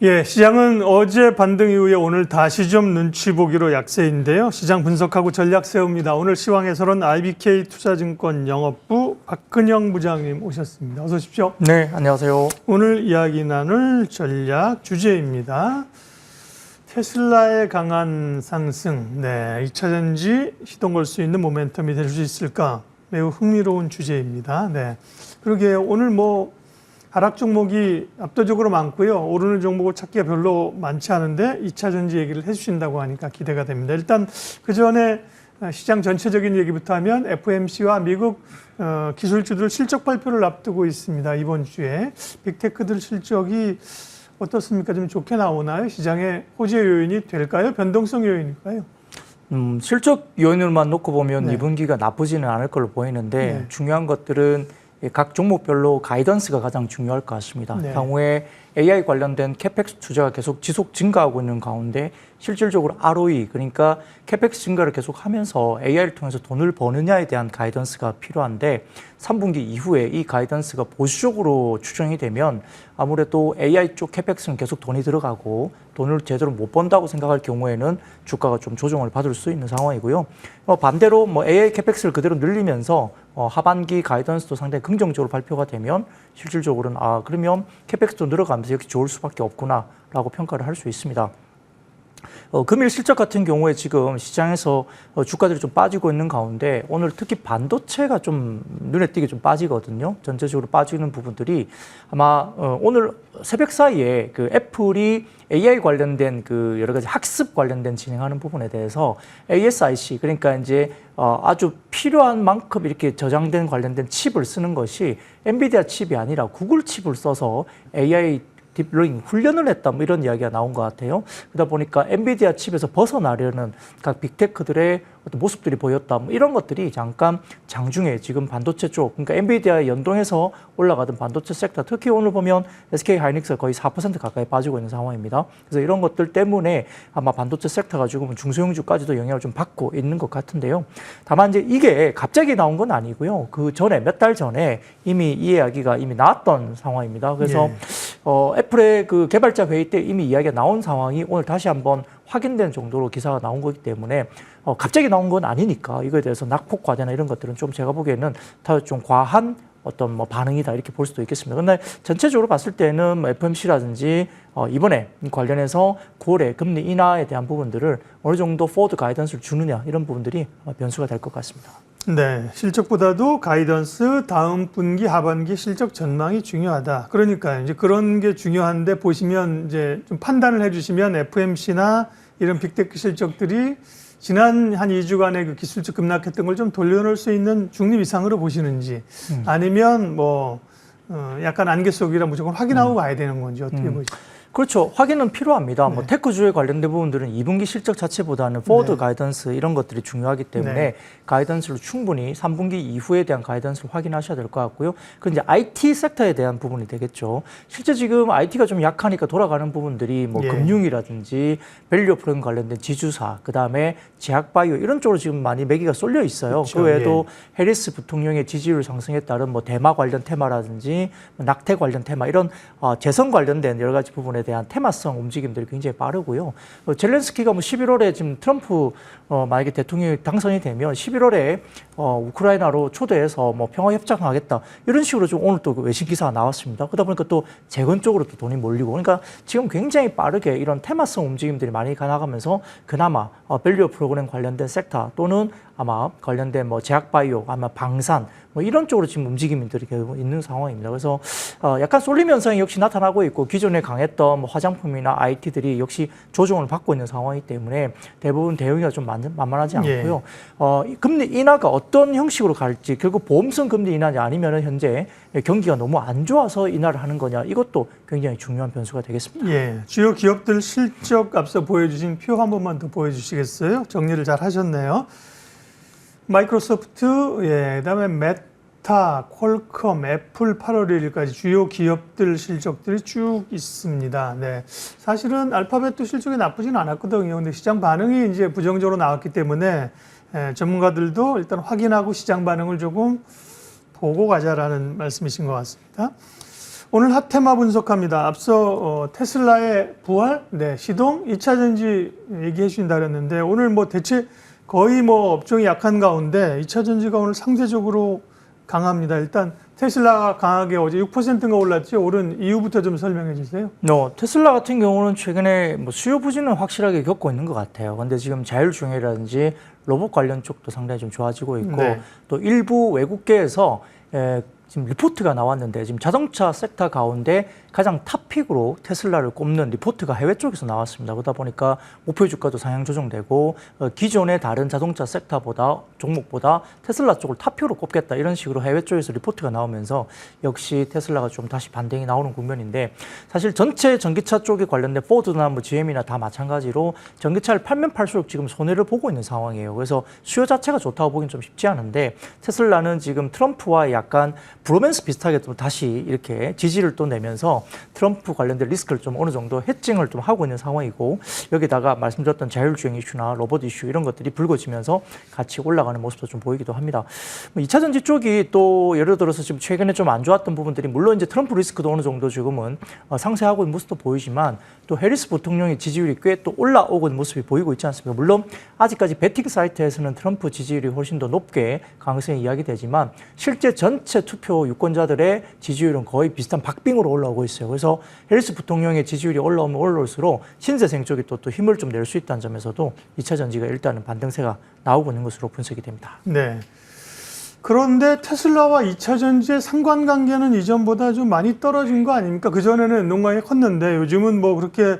예, 시장은 어제 반등 이후에 오늘 다시 좀 눈치 보기로 약세인데요. 시장 분석하고 전략 세웁니다. 오늘 시황 해설은 IBK 투자증권 영업부 박근영 부장님 오셨습니다. 어서 오십시오. 네, 안녕하세요. 오늘 이야기 나눌 전략 주제입니다. 테슬라의 강한 상승, 2차 전지 시동 걸 수 있는 모멘텀이 될 수 있을까? 매우 흥미로운 주제입니다. 그러게 오늘 하락 종목이 압도적으로 많고요. 오르는 종목을 찾기가 별로 많지 않은데 2차 전지 얘기를 해주신다고 하니까 기대가 됩니다. 일단 그 전에 시장 전체적인 얘기부터 하면 FOMC와 미국 기술주들 실적 발표를 앞두고 있습니다. 이번 주에 빅테크들 실적이 어떻습니까? 좀 좋게 나오나요? 시장의 호재 요인이 될까요? 변동성 요인일까요? 실적 요인으로만 놓고 보면 네. 2분기가 나쁘지는 않을 걸로 보이는데 네. 중요한 것들은 각 종목별로 가이던스가 가장 중요할 것 같습니다. 네. 향후에 AI 관련된 캐펙스 투자가 계속 지속 증가하고 있는 가운데 실질적으로 ROE, 그러니까 캐펙스 증가를 계속하면서 AI를 통해서 돈을 버느냐에 대한 가이던스가 필요한데 3분기 이후에 이 가이던스가 보수적으로 추정이 되면 아무래도 AI 쪽 캐펙스는 계속 돈이 들어가고 돈을 제대로 못 번다고 생각할 경우에는 주가가 좀 조정을 받을 수 있는 상황이고요. 반대로 AI 캐펙스를 그대로 늘리면서 하반기 가이던스도 상당히 긍정적으로 발표가 되면 실질적으로는 그러면 캐펙스도 늘어가면서 역시 좋을 수밖에 없구나라고 평가를 할 수 있습니다. 금일 실적 같은 경우에 지금 시장에서 주가들이 좀 빠지고 있는 가운데 오늘 특히 반도체가 좀 눈에 띄게 좀 빠지거든요. 전체적으로 빠지는 부분들이 아마 오늘 새벽 사이에 그 애플이 AI 관련된 그 여러 가지 학습 관련된 진행하는 부분에 대해서 ASIC, 그러니까 이제 아주 필요한 만큼 이렇게 저장된 관련된 칩을 쓰는 것이 엔비디아 칩이 아니라 구글 칩을 써서 AI 딥러닝 훈련을 했다, 이런 이야기가 나온 것 같아요. 그러다 보니까 엔비디아 칩에서 벗어나려는 각 빅테크들의 어떤 모습들이 보였다, 이런 것들이 잠깐 장중에 지금 반도체 쪽, 그러니까 엔비디아에 연동해서 올라가던 반도체 섹터, 특히 오늘 보면 SK 하이닉스가 거의 4% 가까이 빠지고 있는 상황입니다. 그래서 이런 것들 때문에 아마 반도체 섹터가 지금은 중소형주까지도 영향을 좀 받고 있는 것 같은데요. 다만 이제 이게 갑자기 나온 건 아니고요. 그 전에 몇 달 전에 이미 이 이야기가 이미 나왔던 상황입니다. 그래서 애플의 그 개발자 회의 때 이미 이야기가 나온 상황이 오늘 다시 한번 확인된 정도로 기사가 나온 거기 때문에 갑자기 나온 건 아니니까 이거에 대해서 낙폭 과대나 이런 것들은 좀 제가 보기에는 다 좀 과한 어떤 반응이다, 이렇게 볼 수도 있겠습니다. 그런데 전체적으로 봤을 때는 FOMC라든지 이번에 관련해서 9월에 금리 인하에 대한 부분들을 어느 정도 포워드 가이던스를 주느냐, 이런 부분들이 변수가 될 것 같습니다. 네, 실적보다도 가이던스, 다음 분기, 하반기 실적 전망이 중요하다. 그러니까 이제 그런 게 중요한데 보시면 이제 좀 판단을 해주시면 FOMC나 이런 빅테크 실적들이 지난 한 2주간의 그 기술적 급락했던 걸 좀 돌려놓을 수 있는 중립 이상으로 보시는지, 아니면 약간 안개 속이라 무조건 확인하고 가야 되는 건지 어떻게 보시죠? 그렇죠. 확인은 필요합니다. 네. 테크주에 관련된 부분들은 2분기 실적 자체보다는 포워드 가이던스 이런 것들이 중요하기 때문에 가이던스를 충분히 3분기 이후에 대한 가이던스를 확인하셔야 될 것 같고요. 그 이제 IT 섹터에 대한 부분이 되겠죠. 실제 지금 IT가 좀 약하니까 돌아가는 부분들이 금융이라든지 밸류 프로그램 관련된 지주사, 그다음에 제약바이오 이런 쪽으로 지금 많이 매기가 쏠려 있어요. 그렇죠. 그 외에도 해리스 부통령의 지지율 상승에 따른 대마 관련 테마라든지 낙태 관련 테마, 이런 재선 관련된 여러 가지 부분에 대한 테마성 움직임들이 굉장히 빠르고요. 젤렌스키가 11월에 지금 트럼프 만약에 대통령이 당선이 되면 11월에 우크라이나로 초대해서 평화 협정하겠다, 이런 식으로 좀 오늘 또 외신 기사가 나왔습니다. 그러다 보니까 또 재건 쪽으로 또 돈이 몰리고, 그러니까 지금 굉장히 빠르게 이런 테마성 움직임들이 많이 나가면서 그나마 밸류 프로그램 관련된 섹터 또는 아마 관련된 제약바이오, 아마 방산 이런 쪽으로 지금 움직임들이 있는 상황입니다. 그래서 약간 쏠림 현상이 역시 나타나고 있고, 기존에 강했던 화장품이나 IT들이 역시 조정을 받고 있는 상황이기 때문에 대부분 대응이 좀 만만하지 않고요. 금리 인하가 어떤 형식으로 갈지, 결국 보험성 금리 인하냐 아니면 현재 경기가 너무 안 좋아서 인하를 하는 거냐, 이것도 굉장히 중요한 변수가 되겠습니다. 예, 주요 기업들 실적 앞서 보여주신 표 한 번만 더 보여주시겠어요? 정리를 잘 하셨네요. 마이크로소프트, 그다음에 메타, 퀄컴, 애플 8월 1일까지 주요 기업들 실적들이 쭉 있습니다. 사실은 알파벳도 실적이 나쁘진 않았거든요. 근데 시장 반응이 이제 부정적으로 나왔기 때문에 전문가들도 일단 확인하고 시장 반응을 조금 보고 가자라는 말씀이신 것 같습니다. 오늘 핫테마 분석합니다. 앞서 테슬라의 부활, 시동, 2차 전지 얘기해 주신다 그랬는데 오늘 뭐 대체 거의 뭐 업종이 약한 가운데 2차 전지가 오늘 상대적으로 강합니다. 일단 테슬라가 강하게 어제 6%가 올랐죠. 오른 이유부터 좀 설명해 주세요. 테슬라 같은 경우는 최근에 뭐 수요 부진은 확실하게 겪고 있는 것 같아요. 근데 지금 자율주행이라든지 로봇 관련 쪽도 상당히 좀 좋아지고 있고 또 일부 외국계에서 지금 리포트가 나왔는데 지금 자동차 섹터 가운데 가장 탑픽으로 테슬라를 꼽는 리포트가 해외 쪽에서 나왔습니다. 그러다 보니까 목표 주가도 상향 조정되고 기존의 다른 자동차 섹터보다 종목보다 테슬라 쪽을 탑픽으로 꼽겠다 이런 식으로 해외 쪽에서 리포트가 나오면서 역시 테슬라가 좀 다시 반등이 나오는 국면인데 사실 전체 전기차 쪽에 관련된 포드나 뭐 GM이나 다 마찬가지로 전기차를 팔면 팔수록 지금 손해를 보고 있는 상황이에요. 그래서 수요 자체가 좋다고 보기는 좀 쉽지 않은데 테슬라는 지금 트럼프와 약간 브로맨스 비슷하게 또 다시 이렇게 지지를 또 내면서 트럼프 관련된 리스크를 좀 어느 정도 해칭을 좀 하고 있는 상황이고 여기다가 말씀드렸던 자율주행 이슈나 로봇 이슈 이런 것들이 불거지면서 같이 올라가는 모습도 좀 보이기도 합니다. 2차 전지 쪽이 또 예를 들어서 지금 최근에 좀 안 좋았던 부분들이 물론 이제 트럼프 리스크도 어느 정도 지금은 상쇄하고 있는 모습도 보이지만 또 해리스 부통령의 지지율이 꽤 또 올라오고 있는 모습이 보이고 있지 않습니까? 물론 아직까지 베팅 사이트에서는 트럼프 지지율이 훨씬 더 높게 가능성이 이야기되지만 실제 전체 투표 유권자들의 지지율은 거의 비슷한 박빙으로 올라오고 있어요. 그래서 해리스 부통령의 지지율이 올라오면 올라올수록 신재생 쪽이 또 힘을 좀 낼 수 있다는 점에서도 2차 전지가 일단은 반등세가 나오고 있는 것으로 분석이 됩니다. 네. 그런데 테슬라와 2차 전지의 상관관계는 이전보다 좀 많이 떨어진 거 아닙니까? 그전에는 농강이 컸는데 요즘은 뭐 그렇게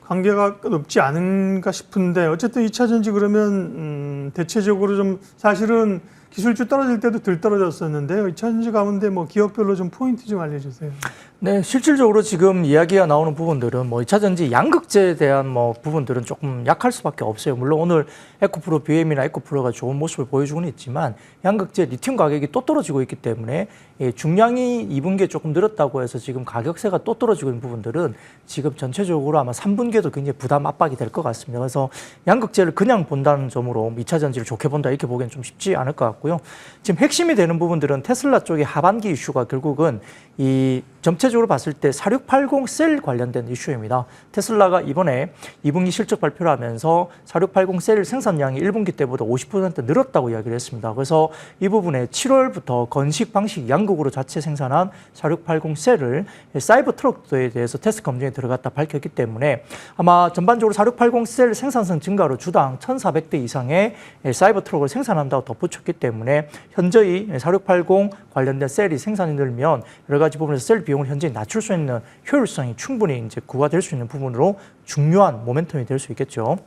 관계가 높지 않은가 싶은데 어쨌든 2차 전지 그러면 대체적으로 좀 사실은 기술주 떨어질 때도 덜 떨어졌었는데요. 2차 전지 가운데 뭐 기업별로 좀 포인트 좀 알려주세요. 네, 실질적으로 지금 이야기가 나오는 부분들은 뭐 2차 전지 양극재에 대한 뭐 부분들은 조금 약할 수밖에 없어요. 물론 오늘 에코프로 BM이나 에코프로가 좋은 모습을 보여주고는 있지만 양극재 리튬 가격이 또 떨어지고 있기 때문에 중량이 2분기에 조금 늘었다고 해서 지금 가격세가 또 떨어지고 있는 부분들은 지금 전체적으로 아마 3분기에도 굉장히 부담 압박이 될 것 같습니다. 그래서 양극재를 그냥 본다는 점으로 2차 전지를 좋게 본다 이렇게 보기엔 좀 쉽지 않을 것 같고요. 지금 핵심이 되는 부분들은 테슬라 쪽의 하반기 이슈가 결국은 이 전체적으로 봤을 때 4680 셀 관련된 이슈입니다. 테슬라가 이번에 2분기 실적 발표를 하면서 4680 셀 생산량이 1분기 때보다 50% 늘었다고 이야기를 했습니다. 그래서 이 부분에 7월부터 건식 방식 양극으로 자체 생산한 4680 셀을 사이버 트럭에 대해서 테스트 검증에 들어갔다 밝혔기 때문에 아마 전반적으로 4680 셀 생산성 증가로 주당 1400대 이상의 사이버 트럭을 생산한다고 덧붙였기 때문에 현저히 4680 관련된 셀이 생산이 늘면 여러 가지 부분에서 셀 비용을 현재 낮출 수 있는 효율성이 충분히 이제 구가될 수 있는 부분으로 중요한 모멘텀이 될 수 있겠죠.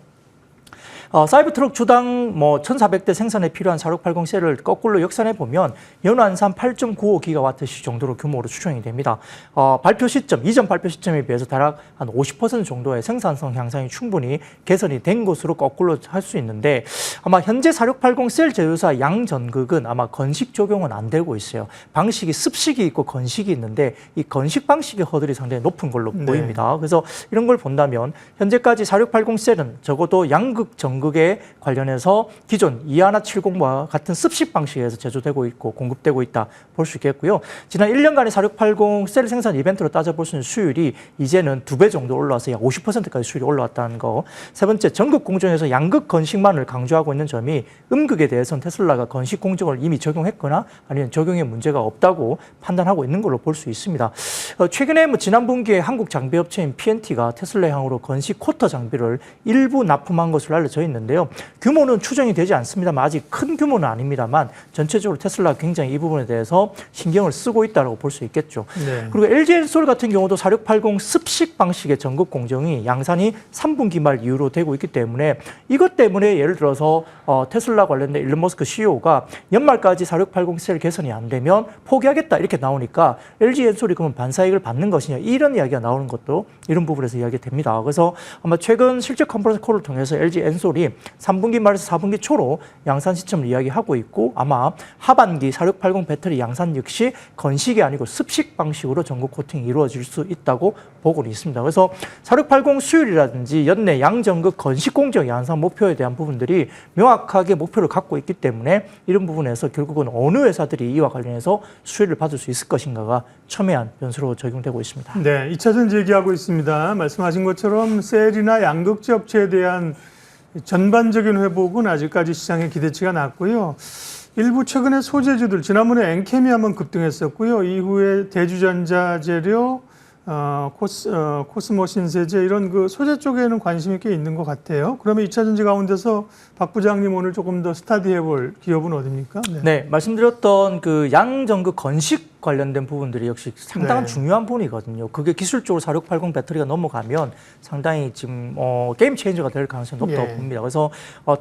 사이버트럭 주당 뭐 1,400대 생산에 필요한 4680 셀을 거꾸로 역산해 보면 연환산 8.95기가와트 정도로 규모로 추정이 됩니다. 발표 시점, 이전 발표 시점에 비해서 대략 한 50% 정도의 생산성 향상이 충분히 개선이 된 것으로 거꾸로 할 수 있는데 아마 현재 4680 셀 제조사 양전극은 아마 건식 적용은 안 되고 있어요. 방식이 습식이 있고 건식이 있는데 이 건식 방식의 허들이 상당히 높은 걸로 보입니다. 그래서 이런 걸 본다면 현재까지 4680 셀은 적어도 양극 전극에 관련해서 기존 이하나 70과 같은 습식 방식에서 제조되고 있고 공급되고 있다 볼 수 있겠고요. 지난 1년간의 4680 셀 생산 이벤트로 따져볼 수 있는 수율이 이제는 2배 정도 올라와서 약 50%까지 수율이 올라왔다는 거. 세 번째, 전극 공정에서 양극 건식만을 강조하고 있는 점이 음극에 대해서는 테슬라가 건식 공정을 이미 적용했거나 아니면 적용에 문제가 없다고 판단하고 있는 걸로 볼 수 있습니다. 최근에 뭐 지난 분기에 한국 장비업체인 PNT가 테슬라 향으로 건식 쿼터 장비를 일부 납품한 것으로 알려져 있는데요. 규모는 추정이 되지 않습니다만 아직 큰 규모는 아닙니다만 전체적으로 테슬라가 굉장히 이 부분에 대해서 신경을 쓰고 있다고 볼 수 있겠죠. 그리고 LG엔솔 같은 경우도 4680 습식 방식의 전극 공정이 양산이 3분기 말 이후로 되고 있기 때문에 이것 때문에 예를 들어서 테슬라 관련된 일론 머스크 CEO가 연말까지 4680 셀 개선이 안 되면 포기하겠다 이렇게 나오니까 LG엔솔이 그러면 반사이익을 받는 것이냐 이런 이야기가 나오는 것도 이런 부분에서 이야기가 됩니다. 그래서 아마 최근 실제 컨퍼런스 콜을 통해서 LG엔솔이 부분들이 3분기 말에서 4분기 초로 양산 시점을 이야기하고 있고 아마 하반기 4680 배터리 양산 역시 건식이 아니고 습식 방식으로 전국 코팅이 이루어질 수 있다고 보고는 있습니다. 그래서 4680 수율이라든지 연내 양전극 건식 공정 양산 목표에 대한 부분들이 명확하게 목표를 갖고 있기 때문에 이런 부분에서 결국은 어느 회사들이 이와 관련해서 수혜를 받을 수 있을 것인가가 첨예한 변수로 적용되고 있습니다. 네, 2차전지 얘기하고 있습니다. 말씀하신 것처럼 셀이나 양극재 업체에 대한 전반적인 회복은 아직까지 시장의 기대치가 낮고요. 일부 최근에 소재주들, 지난번에 엔케미 한번 급등했었고요. 이후에 대주전자 재료, 코스모 신세제 이런 그 소재 쪽에는 관심이 꽤 있는 것 같아요. 그러면 2차전지 가운데서 박 부장님 오늘 조금 더 스타디해 볼 기업은 어디입니까? 네, 말씀드렸던 그 양전극 건식 관련된 부분들이 역시 상당한 중요한 부분이거든요. 그게 기술적으로 4680 배터리가 넘어가면 상당히 지금 게임 체인저가 될 가능성이 높다고 봅니다. 그래서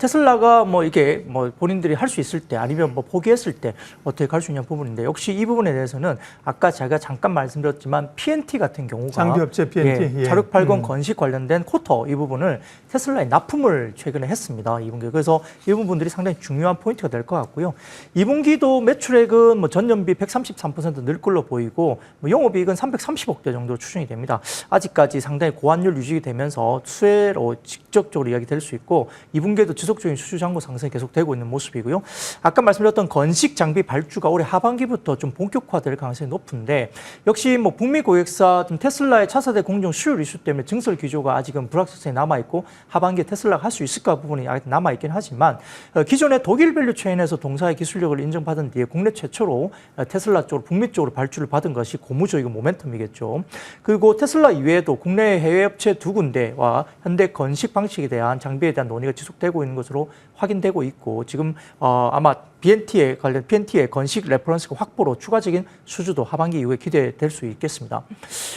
테슬라가 뭐 이게 뭐 본인들이 할 수 있을 때 아니면 뭐 포기했을 때 어떻게 갈 수 있는 부분인데 역시 이 부분에 대해서는 아까 제가 잠깐 말씀드렸지만 PNT 같은 경우가 장비업체 PNT 4680 건식 관련된 코터 이 부분을 테슬라에 납품을 최근에 했습니다. 2분기. 그래서 이 부분들이 상당히 중요한 포인트가 될 것 같고요. 2분기도 매출액은 뭐 전년비 133% 늘 걸로 보이고 뭐 영업이익은 330억대 정도 추정이 됩니다. 아직까지 상당히 고환율 유지가 되면서 수혜로 직접적으로 이야기될 수 있고 2분기에도 지속적인 수주 잔고 상승이 계속되고 있는 모습이고요. 아까 말씀드렸던 건식 장비 발주가 올해 하반기부터 좀 본격화될 가능성이 높은데 역시 뭐 북미 고객사 좀 테슬라의 차세대 공정 수율 이슈 때문에 증설 기조가 아직은 불확실성이 남아있고 하반기에 테슬라가 할 수 있을까 부분이 아직 남아있긴 하지만 기존의 독일 밸류 체인에서 동사의 기술력을 인정받은 뒤에 국내 최초로 테슬라 쪽으로 북미 쪽으로 발주를 받은 것이 고무적이고 모멘텀이겠죠. 그리고 테슬라 이외에도 국내 해외 업체 2군데와 현대 건식 방식에 대한 장비에 대한 논의가 지속되고 있는 것으로 확인되고 있고 지금 아마 BNT의 관련 PNT의 건식 레퍼런스 확보로 추가적인 수주도 하반기 이후에 기대될 수 있겠습니다.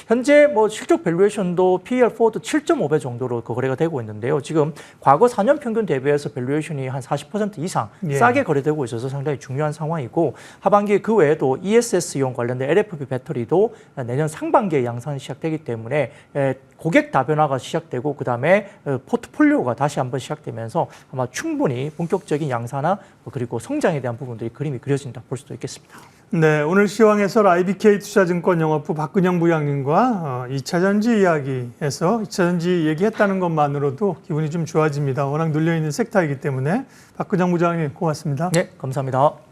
현재 뭐 실적 밸류에이션도 PER4도 7.5배 정도로 거래가 되고 있는데요. 지금 과거 4년 평균 대비해서 밸류에이션이 한 40% 이상 싸게 거래되고 있어서 상당히 중요한 상황이고 하반기에 그 외에도 ESS용 관련된 LFP 배터리도 내년 상반기에 양산이 시작되기 때문에 고객 다변화가 시작되고 그다음에 포트폴리오가 다시 한번 시작되면서 아마 충분히 본격적인 양산화 그리고 성장에 대한 부분들이 그림이 그려진다 볼 수도 있겠습니다. 네, 오늘 시황에서 IBK 투자증권 영업부 박근영 부장님과 2차전지 이야기해서 2차전지 얘기했다는 것만으로도 기분이 좀 좋아집니다. 워낙 눌려있는 섹터이기 때문에 박근영 부장님 고맙습니다. 네, 감사합니다.